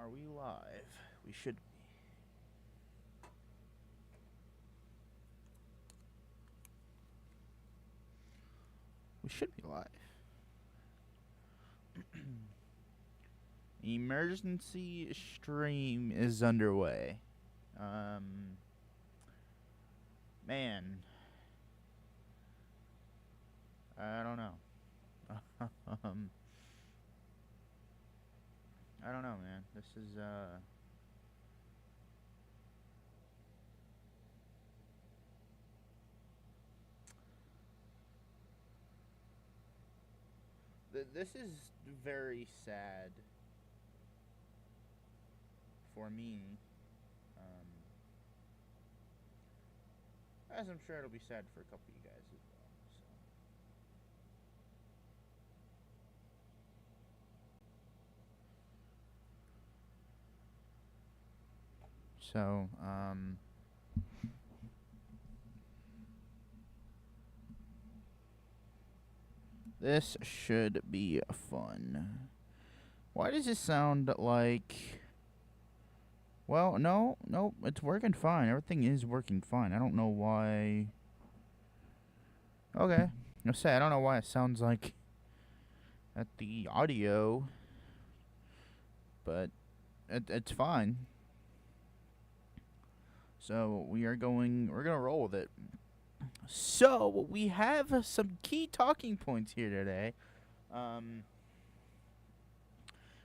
Are we live? We should be. We should be live. Emergency stream is underway. Man. I don't know. I don't know, man. This is, this is very sad for me. As I'm sure it'll be sad for a couple of you guys as well. So, this should be fun. Why does it sound like... Well, no, it's working fine. Everything is working fine. I don't know why... Okay. I don't know why it sounds like at the audio, but it's fine. So we're gonna roll with it. So we have some key talking points here today.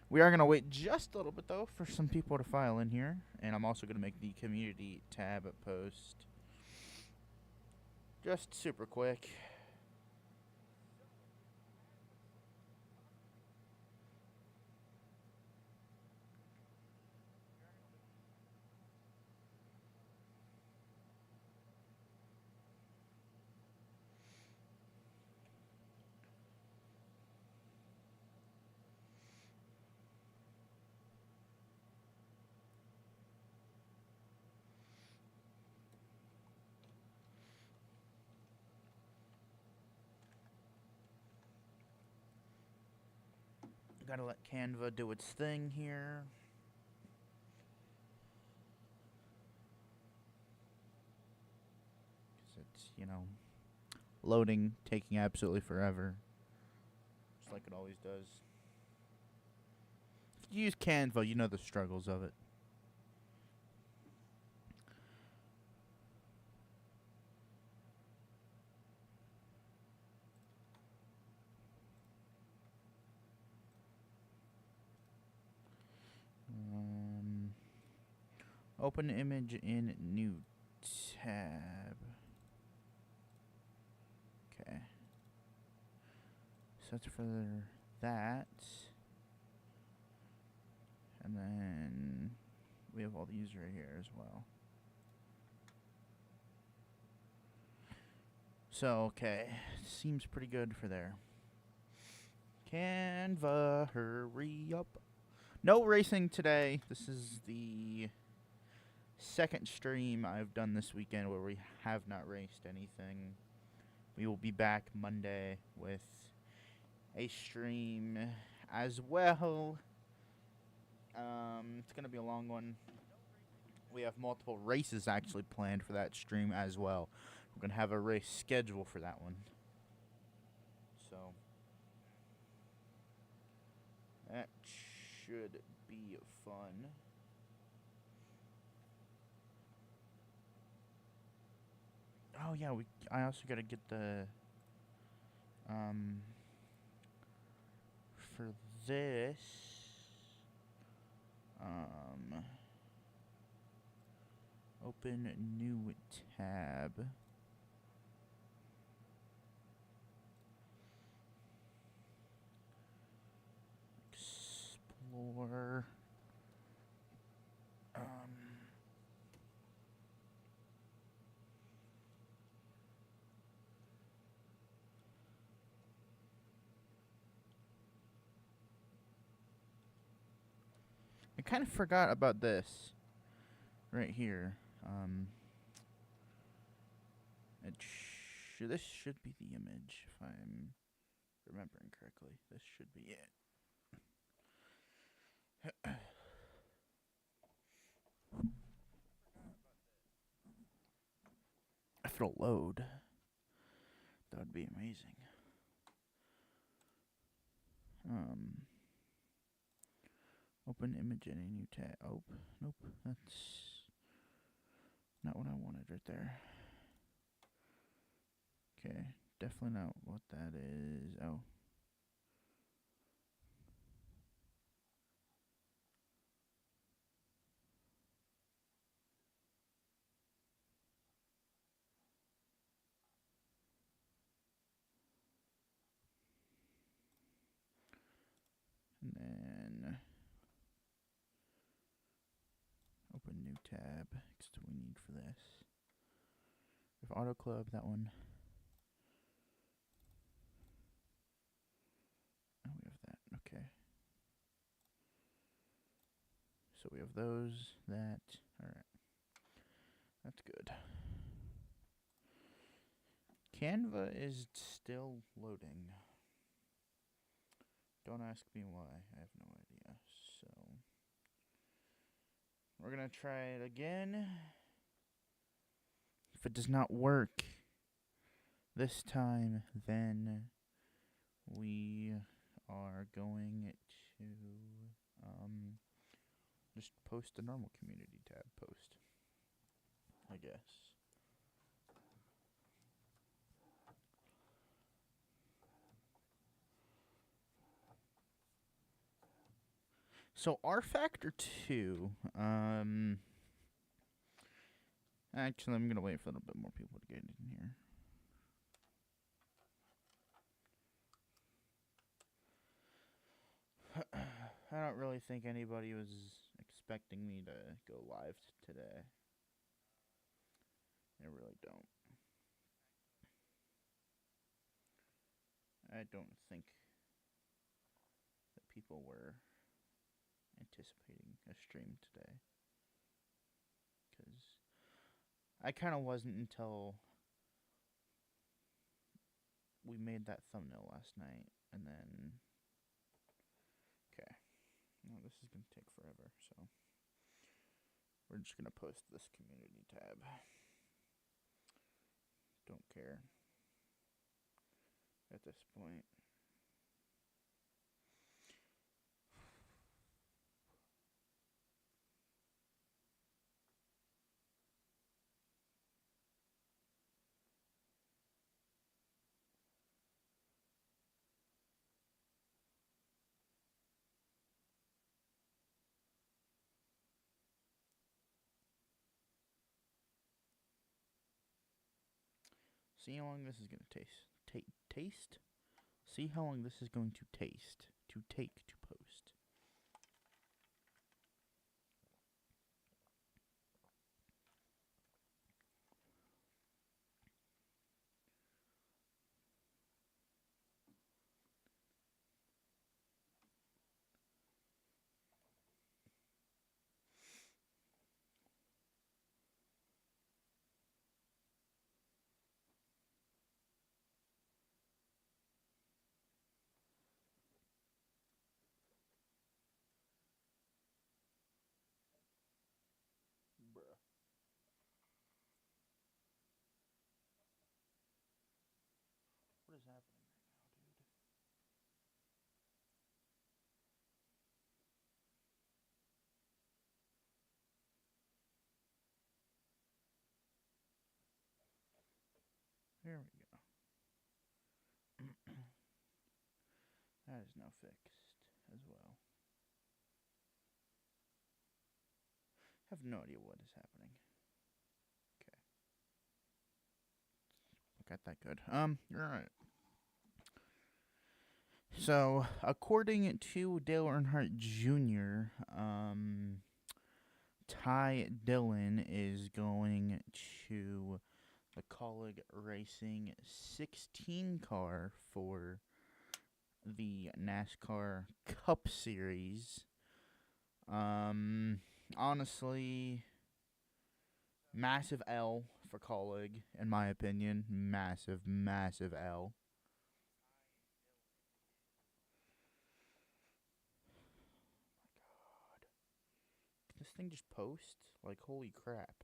We are gonna wait just a little bit though for some people to file in here, and I'm also gonna make the community tab post just super quick. Gotta let Canva do its thing here. Because it's, loading, taking absolutely forever. Just like it always does. If you use Canva, you know the struggles of it. Open image in new tab. Okay. So that's for that. And then we have all these right here as well. So, okay. Seems pretty good for there. Canva, hurry up. No racing today. This is the second stream I've done this weekend where we have not raced anything. We will be back Monday with a stream as well. It's going to be a long one. We have multiple races actually planned for that stream as well. We're going to have a race schedule for that one. So that should be fun. Oh yeah, I also gotta get the for this open new tab. Explore I kind of forgot about this right here. This should be the image, if I'm remembering correctly. This should be it. it'll load. That would be amazing. Open image in a new tab. Oh, nope. That's not what I wanted right there. Okay, definitely not what that is. Oh. And then open new tab. What do we need for this? We have Auto Club, that one. Oh, we have that. Okay. So we have those, that. Alright. That's good. Canva is still loading. Don't ask me why. I have no idea. So we're going to try it again. If it does not work this time, then we are going to just post the normal community tab post, I guess. So R Factor 2, actually I'm going to wait for a little bit more people to get in here. I don't really think anybody was expecting me to go live today. I really don't. I don't think that people were anticipating a stream today. Because I kind of wasn't until we made that thumbnail last night. And then... Okay. No, this is going to take forever, so... We're just going to post this community tab. Don't care. At this point. See how long this is going to taste. See how long this is going to taste. To take to post. Bruh. What is happening right now, dude? There we go. That is now fixed as well. I have no idea what is happening. Okay. Got that good. Alright. So, according to Dale Earnhardt Jr., Ty Dillon is going to the Kaulig Racing 16 car for the NASCAR Cup Series. Honestly, massive L for Kaulig, in my opinion. Massive, massive L. This thing just posts? Like, holy crap.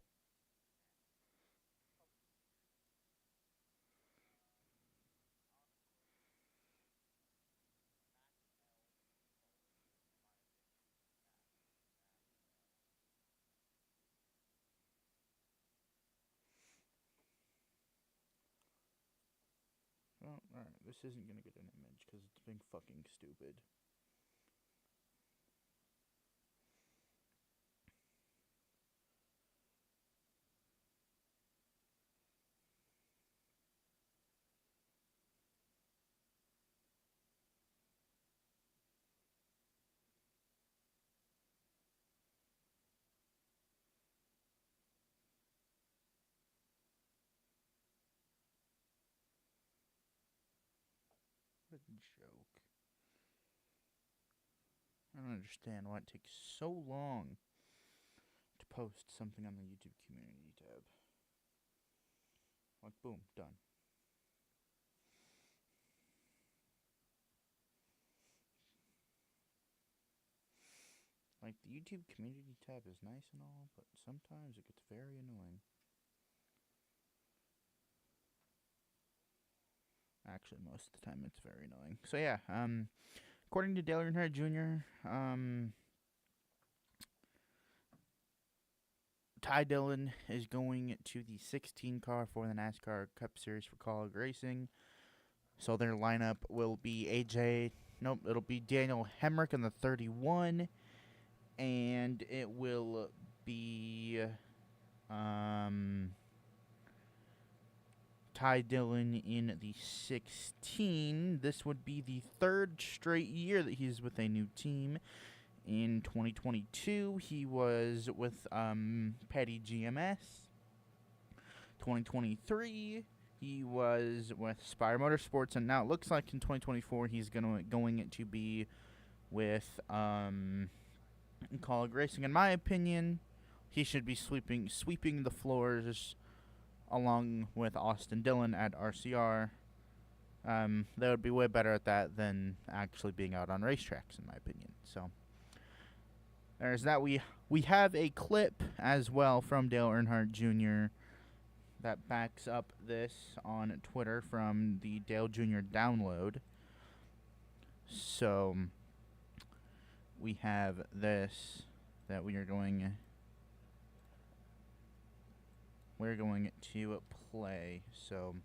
alright, this isn't gonna get an image because it's being fucking stupid. What a joke. I don't understand why it takes so long to post something on the YouTube community tab. Like, boom, done. Like, the YouTube community tab is nice and all, but sometimes it gets very annoying. Actually, most of the time it's very annoying. So yeah, according to Dillion Jr., Ty Dillon is going to the 16 car for the NASCAR Cup Series for Kaulig Racing. So their lineup will be it'll be Daniel Hemrick in the 31, and it will be Ty Dillon in the 16. This would be the third straight year that he's with a new team. In 2022, he was with Petty GMS. 2023, he was with Spire Motorsports, and now it looks like in 2024 he's going to be with Kaulig Racing. In my opinion, he should be sweeping the floors along with Austin Dillon at RCR. They would be way better at that than actually being out on racetracks, in my opinion. So there's that. We have a clip as well from Dale Earnhardt Jr. that backs up this on Twitter from the Dale Jr. download. So we have this that we're going to play. So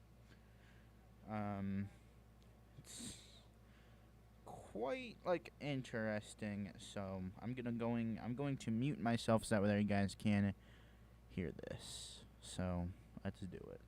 it's quite like interesting. So I'm going to mute myself so that way you guys can hear this. So let's do it.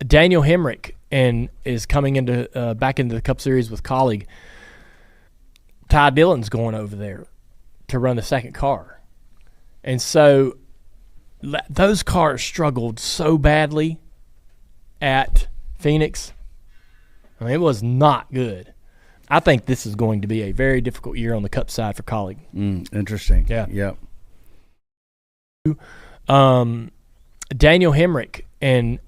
Daniel Hemrick is coming into back into the Cup Series with Kaulig. Ty Dillon's going over there to run the second car. And so those cars struggled so badly at Phoenix. I mean, it was not good. I think this is going to be a very difficult year on the Cup side for Kaulig. Interesting. Yeah. Yep. Daniel Hemrick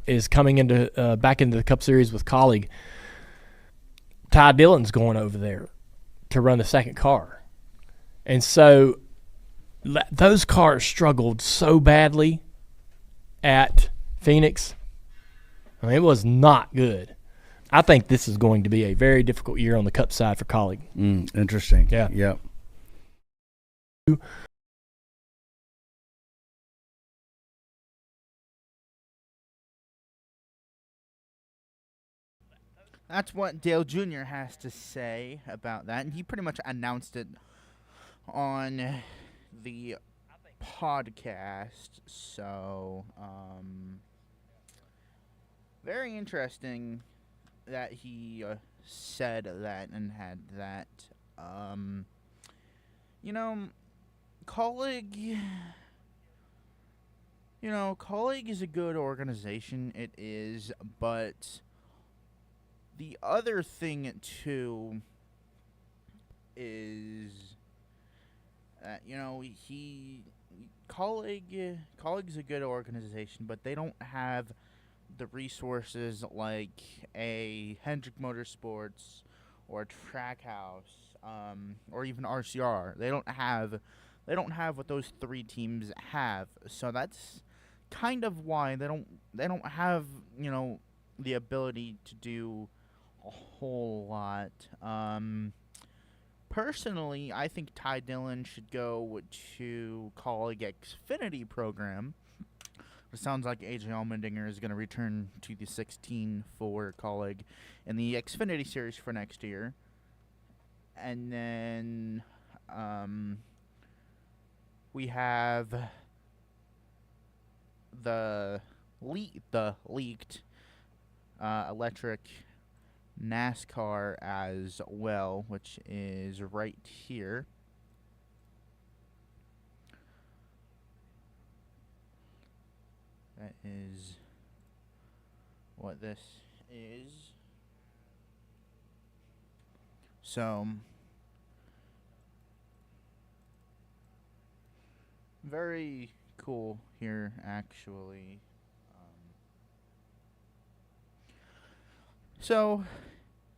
is coming into back into the Cup Series with Kaulig. Ty Dillon's going over there to run the second car. And so those cars struggled so badly at Phoenix. I mean, it was not good. I think this is going to be a very difficult year on the Cup side for Kaulig. Interesting. Yeah. Yep. That's what Dale Jr. has to say about that, and he pretty much announced it on the podcast. So, very interesting that he said that and had that. Kaulig. Kaulig is a good organization. It is, but The other thing too is Kaulig's a good organization, but they don't have the resources like a Hendrick Motorsports or Trackhouse, or even RCR. They don't have what those three teams have. So that's kind of why they don't have the ability to do a whole lot. Personally, I think Ty Dillon should go to Kaulig Xfinity program. It sounds like AJ Allmendinger is going to return to the 16 for Kaulig in the Xfinity series for next year. And then we have the leaked electric Nascar as well, which is right here. That is what this is. So, very cool here, actually. So,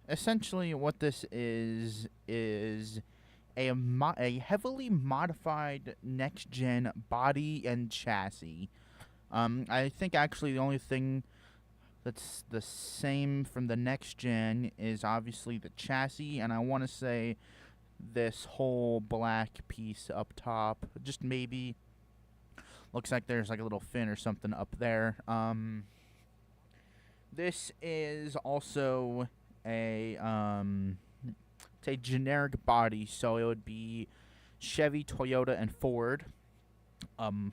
essentially, what this is a heavily modified next-gen body and chassis. I think actually the only thing that's the same from the next gen is obviously the chassis, and I want to say this whole black piece up top. Just maybe looks like there's like a little fin or something up there. This is also a it's a generic body, so it would be Chevy, Toyota, and Ford.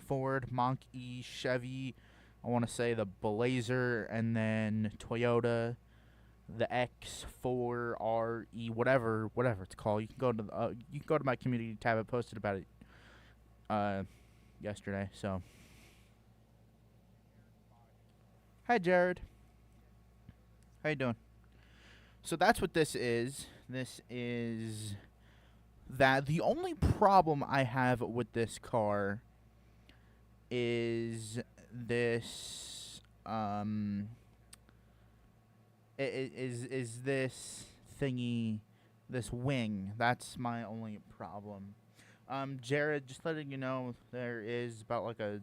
Ford, Mach-E, Chevy, I want to say the Blazer, and then Toyota, the X4RE, whatever it's called. You can go to my community tab. I posted about it yesterday. So, hi Jared, how you doing? So that's what this is. This is that. The only problem I have with this car is this is this thingy, this wing. That's my only problem. Jared, just letting you know, there is about like a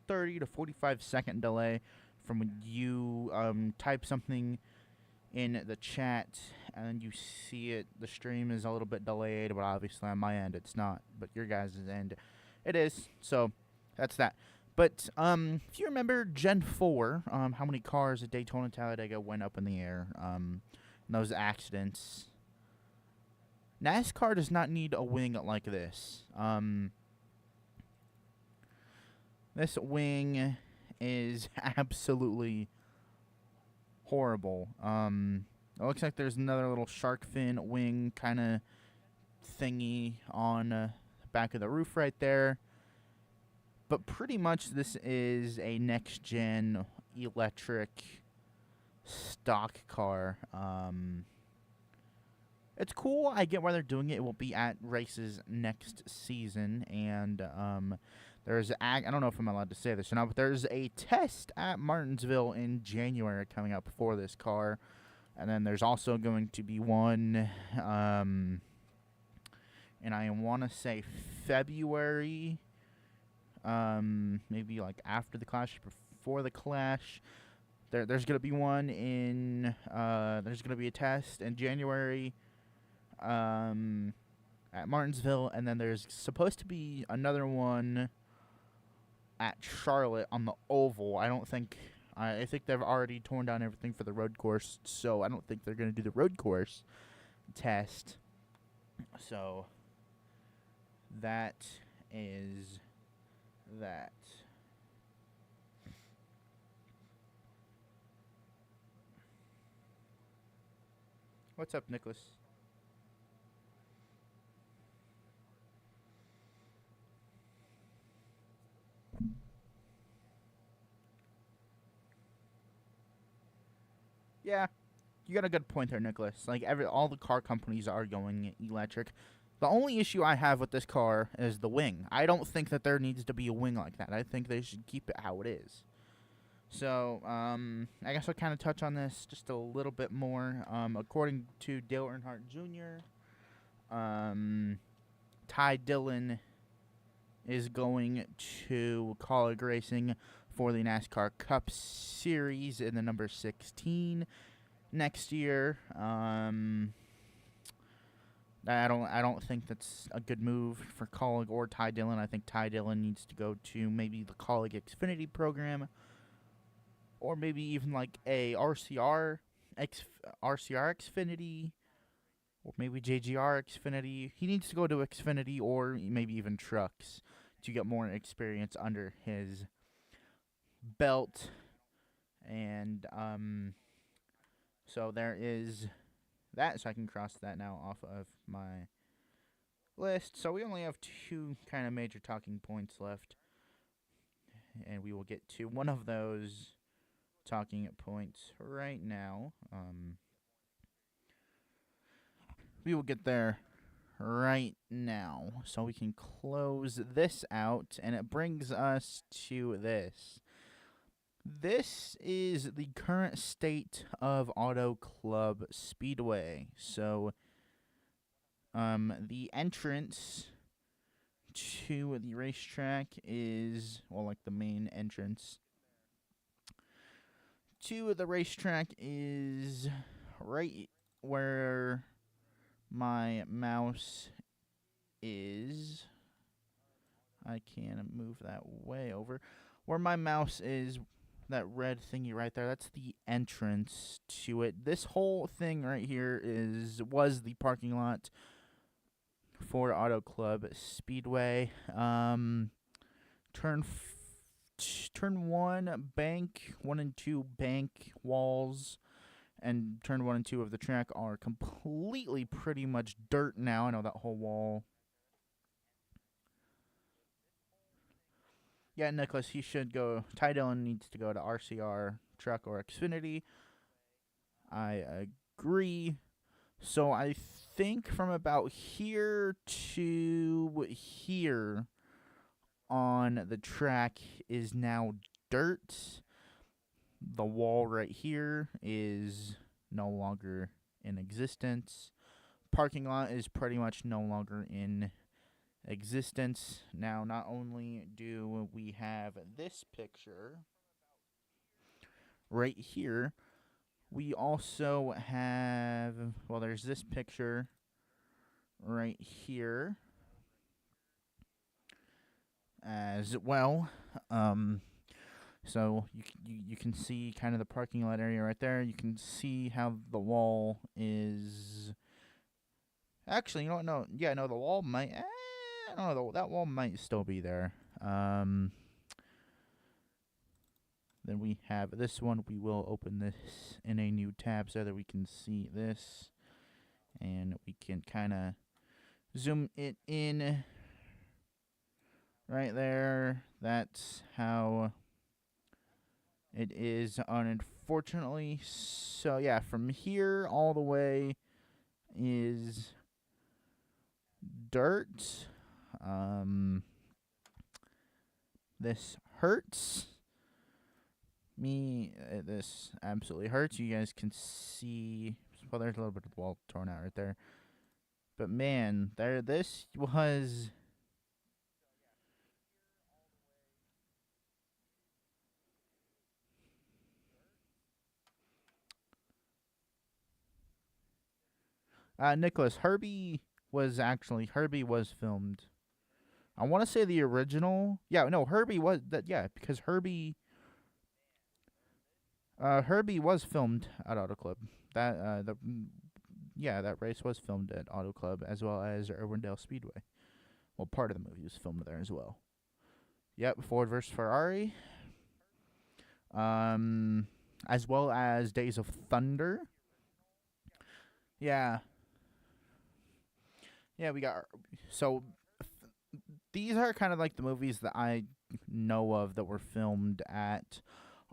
30 to 45 second delay from when you type something in the chat and you see it. The stream is a little bit delayed, but obviously on my end it's not, but your guys' end it is. So that's that. But if you remember Gen 4, how many cars at Daytona Talladega went up in the air, in those accidents, NASCAR does not need a wing like this. This wing is absolutely horrible. It looks like there's another little shark fin wing kind of thingy on the back of the roof right there. But pretty much this is a next-gen electric stock car. It's cool. I get why they're doing it. It will be at races next season. And I don't know if I'm allowed to say this or not, but there's a test at Martinsville in January coming up for this car. And then there's also going to be one, and I want to say February, maybe like after the Clash, before the Clash. There's going to be one in, there's going to be a test in January at Martinsville, and then there's supposed to be another one at Charlotte on the oval. I think they've already torn down everything for the road course, so I don't think they're going to do the road course test. So that is that. What's up, Nicholas? Yeah, you got a good point there, Nicholas. Like all the car companies are going electric. The only issue I have with this car is the wing. I don't think that there needs to be a wing like that. I think they should keep it how it is. So, I guess I'll kind of touch on this just a little bit more. According to Dale Earnhardt Jr., Ty Dillon is going to Kaulig Racing for the NASCAR Cup Series in the number 16 next year. I don't think that's a good move for Kaulig or Ty Dillon. I think Ty Dillon needs to go to maybe the Kaulig Xfinity program, or maybe even like a RCR Xfinity, or maybe JGR Xfinity. He needs to go to Xfinity or maybe even trucks to get more experience under his belt. And so there is that, so I can cross that now off of my list. So we only have two kind of major talking points left, and we will get to one of those talking points right now. We will get there right now, so we can close this out, and it brings us to this. This is the current state of Auto Club Speedway. So, the entrance to the racetrack is, well, like the main entrance to the racetrack is right where my mouse is. I can move that way over. Where my mouse is, that red thingy right there, that's the entrance to it. This whole thing right here was the parking lot for Auto Club Speedway. Turn 1, bank 1 and 2 bank walls, and turn 1 and 2 of the track are completely pretty much dirt now. I know that whole wall. Yeah, Nicholas, he should go. Ty Dillon needs to go to RCR, truck, or Xfinity. I agree. So I think from about here to here on the track is now dirt. The wall right here is no longer in existence. Parking lot is pretty much no longer in existence. Now, not only do we have this picture right here, we also have, well, there's this picture right here as well. So you can see kind of the parking lot area right there. You can see how the wall is. Actually, you know what? No, yeah, no, the wall might. I don't know. That wall might still be there. Then we have this one. We will open this in a new tab so that we can see this, and we can kind of zoom it in right there. That's how it is, unfortunately. So, yeah, from here all the way is dirt. This hurts me. This absolutely hurts. You guys can see, well, there's a little bit of the wall torn out right there. But, man, this was... Nicholas, Herbie was filmed. I want to say the original. Yeah, no, Herbie was that. Yeah, because Herbie was filmed at Auto Club. That that race was filmed at Auto Club as well as Irwindale Speedway. Well, part of the movie was filmed there as well. Yep, Ford versus Ferrari. As well as Days of Thunder. Yeah. Yeah, we got... So, these are kind of like the movies that I know of that were filmed at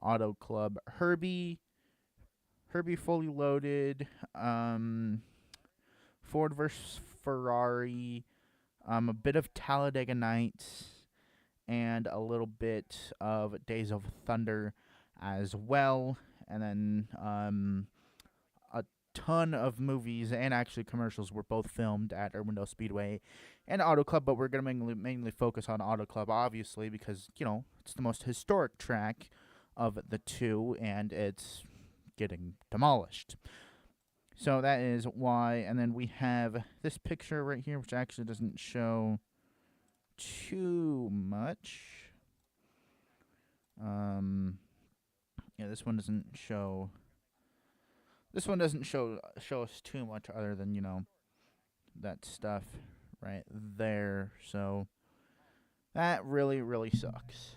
Auto Club. Herbie Herbie Fully Loaded, Ford versus Ferrari, a bit of Talladega Nights, and a little bit of Days of Thunder as well. And then a ton of movies and actually commercials were both filmed at Urbandale Speedway and Auto Club, but we're going to mainly focus on Auto Club, obviously, because, it's the most historic track of the two, and it's getting demolished. So that is why. And then we have this picture right here, which actually doesn't show too much. Yeah, this one doesn't show. This one doesn't show us too much other than, that stuff right there. So that really, really sucks.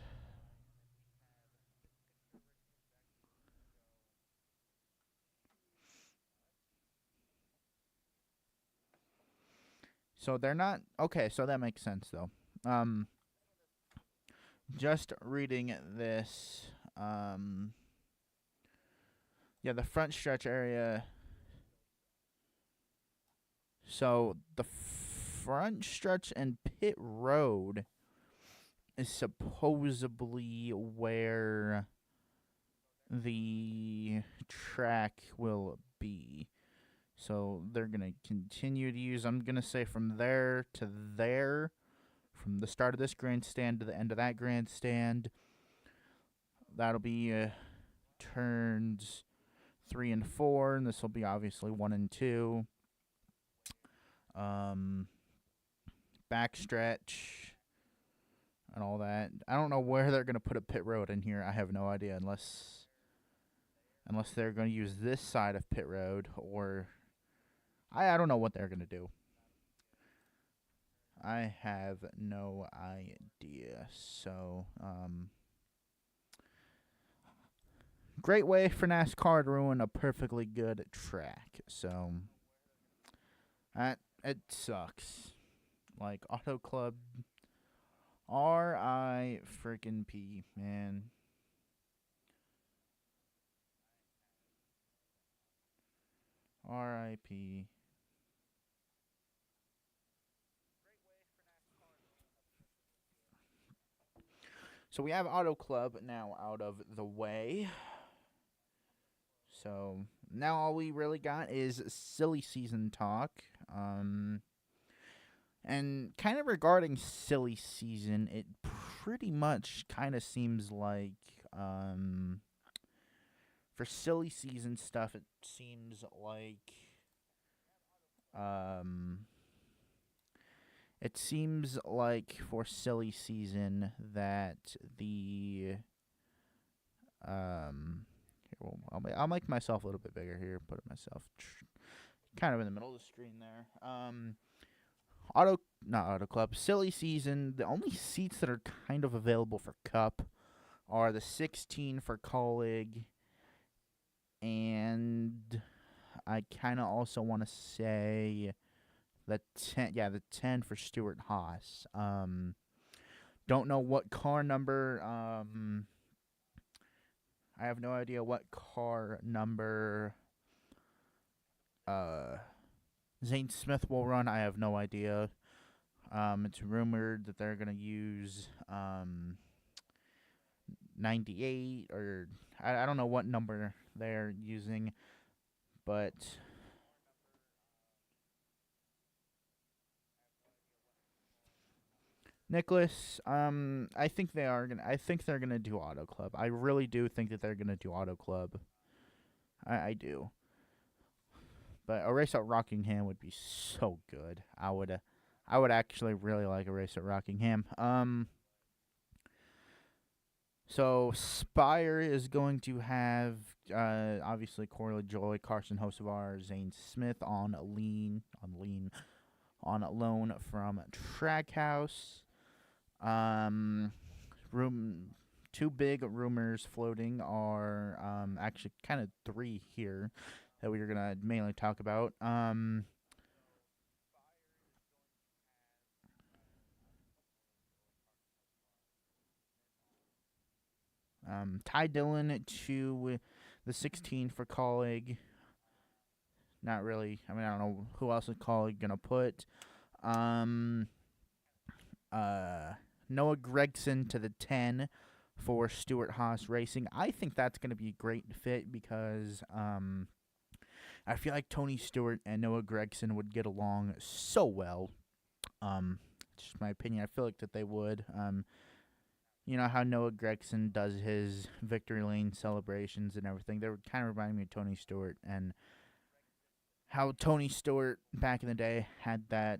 So they're not okay, so that makes sense though. Just reading this, yeah, the front stretch area. So the front stretch and pit road is supposedly where the track will be. So they're going to continue to use, I'm going to say from there to there, from the start of this grandstand to the end of that grandstand. That'll be turns 3 and 4, and this will be obviously 1 and 2. Backstretch and all that. I don't know where they're going to put a pit road in here. I have no idea unless they're going to use this side of pit road, or I don't know what they're going to do. I have no idea. So, great way for NASCAR to ruin a perfectly good track. So, it sucks. Like, Auto Club, R.I. freaking P, man. R.I.P. So we have Auto Club now out of the way. So now all we really got is silly season talk. And kind of regarding silly season, it pretty much kind of seems like for silly season stuff, it seems like for silly season that the here, I'll make myself a little bit bigger here. Put it myself kind of in the middle of the screen there. Not Auto Club, silly season. The only seats that are kind of available for Cup are the 16 for Kaulig, and I kind of also want to say the 10. Yeah, the 10 for Stuart Haas. Don't know what car number. I have no idea what car number Zane Smith will run. I have no idea. It's rumored that they're going to use 98, or I don't know what number they're using, but Nicholas, I think they're gonna do Auto Club. I really do think that they're gonna do Auto Club. I do. But a race at Rockingham would be so good. I would actually really like a race at Rockingham. So Spire is going to have obviously Corley Joy, Carson Hocevar, Zane Smith on loan from Trackhouse. Two big rumors floating are actually kind of 3 here that we're gonna mainly talk about. Ty Dillon to The 16 for Kaulig. Not really. I mean, I don't know who else is Kaulig gonna put. Noah Gregson to the 10 for Stuart Haas Racing. I think that's gonna be a great fit because I feel like Tony Stewart and Noah Gregson would get along so well. Just my opinion. I feel like that they would. You know how Noah Gregson does his victory lane celebrations and everything. They would kind of remind me of Tony Stewart, and how Tony Stewart back in the day had that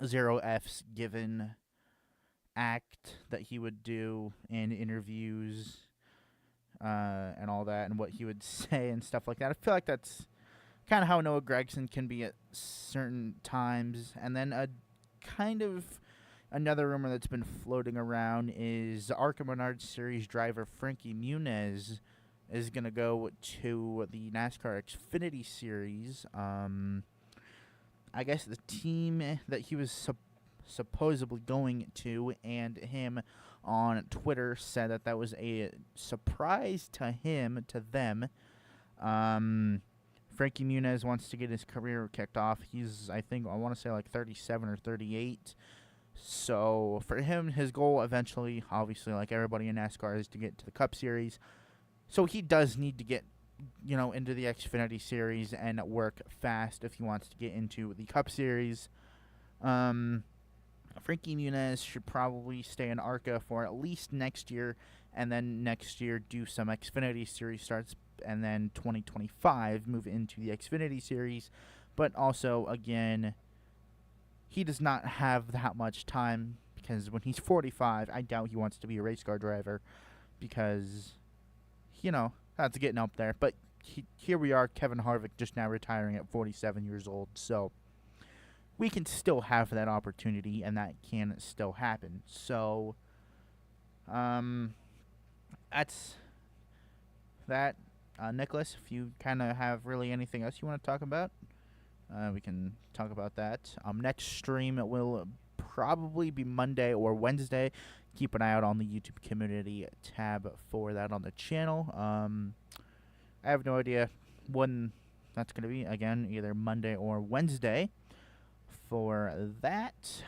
zero F's given act that he would do in interviews and all that, and what he would say and stuff like that. I feel like that's kind of how Noah Gregson can be at certain times. And then another rumor that's been floating around is ARCA Menard Series driver Frankie Muniz is going to go to the NASCAR Xfinity Series. I guess the team that he was supposedly going to, and him on Twitter said that was a surprise to them. Frankie Muniz wants to get his career kicked off. He's, I want to say like 37 or 38. So for him, his goal eventually, obviously, like everybody in NASCAR, is to get to the Cup Series. So he does need to get, into the Xfinity Series and work fast if he wants to get into the Cup Series. Frankie Muniz should probably stay in ARCA for at least next year, and then next year do some Xfinity Series starts, and then 2025 move into the Xfinity Series. But also, again, he does not have that much time, because when he's 45, I doubt he wants to be a race car driver, because, that's getting up there. But here we are, Kevin Harvick just now retiring at 47 years old, so we can still have that opportunity, and that can still happen. So, that's that. Nicholas, if you kind of have really anything else you want to talk about, we can talk about that. Next stream will probably be Monday or Wednesday. Keep an eye out on the YouTube community tab for that on the channel. I have no idea when that's going to be. Again, either Monday or Wednesday for that.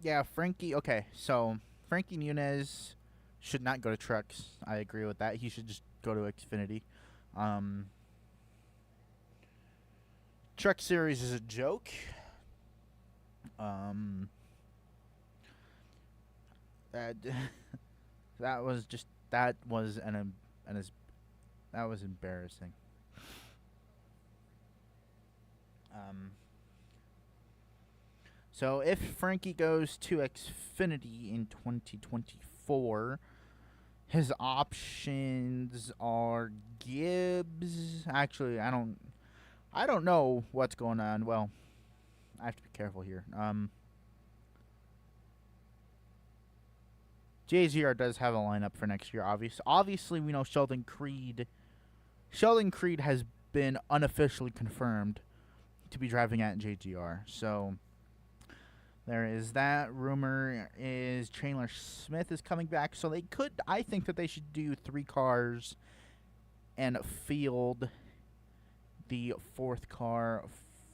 Yeah, Frankie. Okay, so Frankie Muniz should not go to trucks. I agree with that. He should just go to Xfinity. Truck Series is a joke. That was embarrassing. So if Frankie goes to Xfinity in 2024, his options are Gibbs. Actually, I don't know what's going on. Well, I have to be careful here. JZR does have a lineup for next year. Obviously, we know Sheldon Creed. Sheldon Creed has been unofficially confirmed to be driving at JGR. So there is that. Rumor is Chandler Smith is coming back. So I think that they should do 3 cars and field the 4th car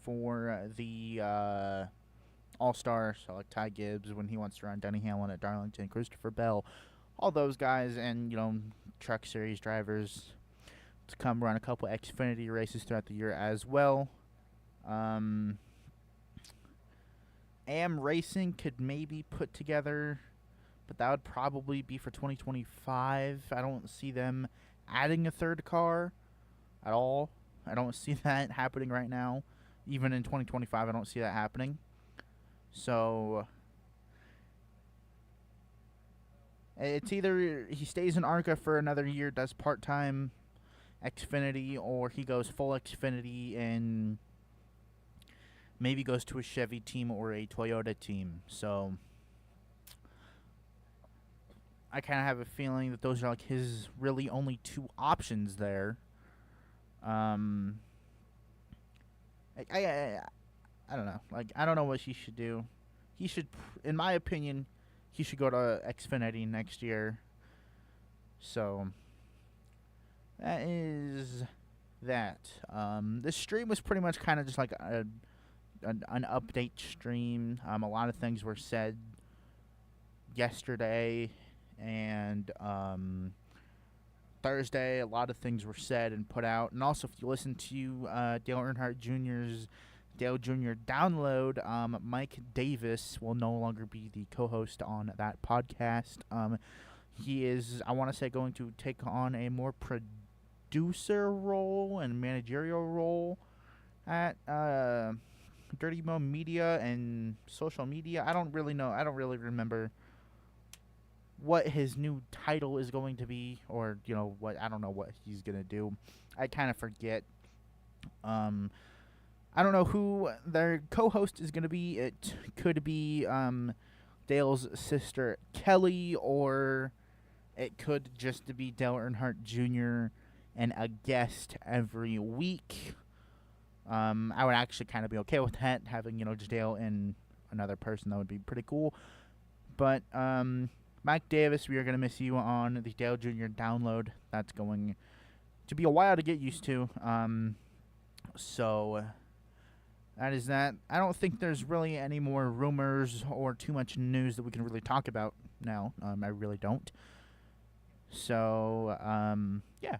for the All-Star. So like Ty Gibbs when he wants to run, Denny Hamlin at Darlington, Christopher Bell, all those guys, and Truck Series drivers to come run a couple Xfinity races throughout the year as well. AM Racing could maybe put together, but that would probably be for 2025. I don't see them adding a 3rd car at all. I don't see that happening right now. Even in 2025, I don't see that happening. So it's either he stays in ARCA for another year, does part-time Xfinity, or he goes full Xfinity and maybe goes to a Chevy team or a Toyota team. So I kind of have a feeling that those are like his really only 2 options there. Um, I don't know. Like, I don't know what he should do. He should, in my opinion, he should go to Xfinity next year. So that is that. This stream was pretty much kind of just like an update stream. A lot of things were said yesterday and Thursday. A lot of things were said and put out. And also, if you listen to Dale Earnhardt Jr.'s Dale Jr. download, Mike Davis will no longer be the co-host on that podcast. He is, I want to say, going to take on a more producer role and managerial role at Dirty Mo Media and social media. I don't really know. I don't really remember what his new title is going to be, or what. I don't know what he's gonna do. I kind of forget. I don't know who their co-host is gonna be. It could be Dale's sister Kelly, or it could just be Dale Earnhardt Jr. and a guest every week. I would actually kind of be okay with that, having just Dale and another person. That would be pretty cool. But Mike Davis, we are going to miss you on the Dale Jr. download. That's going to be a while to get used to. So that is that. I don't think there's really any more rumors or too much news that we can really talk about now. I really don't. So, yeah.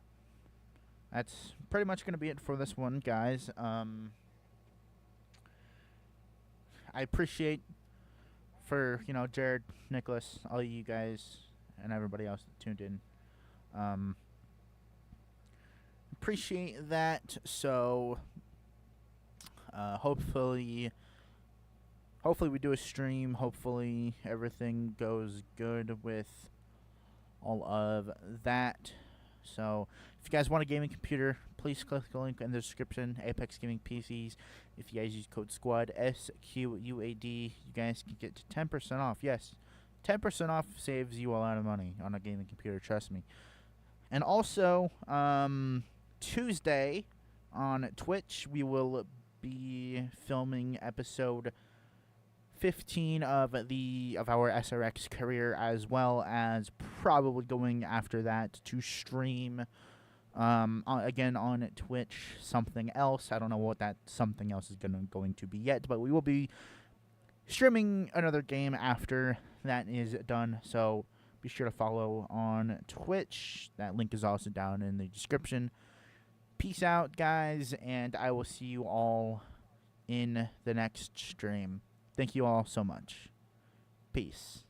That's pretty much going to be it for this one, guys. I appreciate for, Jared, Nicholas, all you guys, and everybody else that tuned in. Appreciate that. So, hopefully we do a stream. Hopefully everything goes good with all of that. So, if you guys want a gaming computer, please click the link in the description. Apex Gaming PCs. If you guys use code SQUAD, SQUAD, you guys can get 10% off. Yes, 10% off saves you a lot of money on a gaming computer, trust me. And also, Tuesday on Twitch, we will be filming episode 15 of our SRX career, as well as probably going after that to stream again on Twitch something else. I don't know what that something else is going to be yet, but we will be streaming another game after that is done. So be sure to follow on Twitch. That link is also down in the description. Peace out, guys, and I will see you all in the next stream. Thank you all so much. Peace.